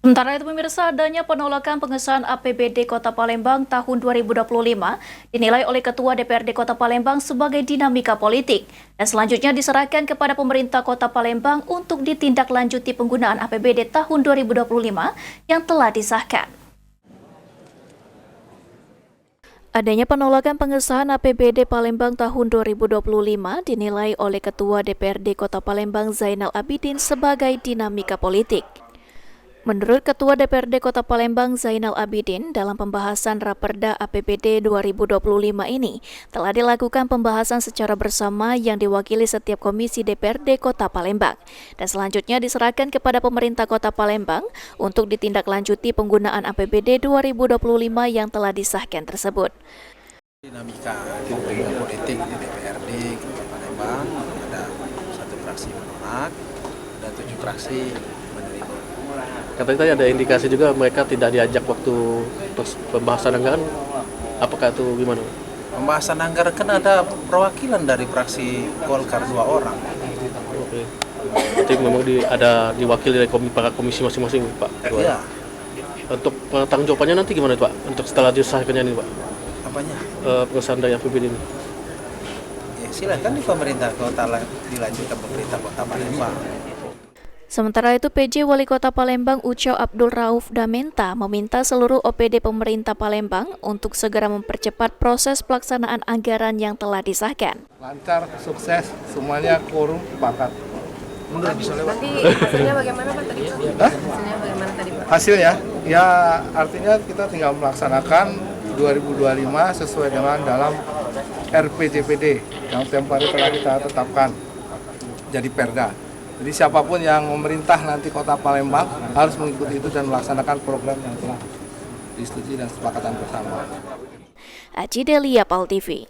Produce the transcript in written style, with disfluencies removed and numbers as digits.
Sementara itu pemirsa, adanya penolakan pengesahan APBD Kota Palembang tahun 2025 dinilai oleh Ketua DPRD Kota Palembang sebagai dinamika politik dan selanjutnya diserahkan kepada pemerintah Kota Palembang untuk ditindaklanjuti penggunaan APBD tahun 2025 yang telah disahkan. Adanya penolakan pengesahan APBD Palembang tahun 2025 dinilai oleh Ketua DPRD Kota Palembang Zainal Abidin sebagai dinamika politik. Menurut Ketua DPRD Kota Palembang Zainal Abidin, dalam pembahasan Raperda APBD 2025 ini telah dilakukan pembahasan secara bersama yang diwakili setiap komisi DPRD Kota Palembang dan selanjutnya diserahkan kepada pemerintah Kota Palembang untuk ditindaklanjuti penggunaan APBD 2025 yang telah disahkan tersebut. Dinamika politik di DPRD Kota Palembang, ada satu fraksi menolak, ada 7 fraksi menerima. Katanya tadi ada indikasi juga mereka tidak diajak waktu pembahasan anggaran. Apakah itu gimana? Pembahasan anggaran kan ada perwakilan dari fraksi Golkar 2 orang. Oke. Jadi memang ada diwakili dari para komisi masing-masing, Pak. Iya. Untuk tanggung jawabannya nanti gimana, Pak? Untuk setelah disahkannya ini, Pak? Apanya? Pengesahan dari APBD ini. Ya, silakan di pemerintah kota dilanjutkan pemerintah Kota Palembang. Sementara itu, PJ Wali Kota Palembang Uco Abdul Rauf Damenta meminta seluruh OPD pemerintah Palembang untuk segera mempercepat proses pelaksanaan anggaran yang telah disahkan. Lancar, sukses, semuanya quorum sepakat. Nanti hasilnya bagaimana Pak tadi? Hasilnya bagaimana tadi Pak? Hasilnya, ya artinya kita tinggal melaksanakan 2025 sesuai dengan dalam RPJPD yang tempo hari telah kita tetapkan jadi perda. Jadi siapapun yang memerintah nanti Kota Palembang harus mengikuti itu dan melaksanakan program yang telah disetujui dan sepakatan bersama. Aji Delia, PAL TV.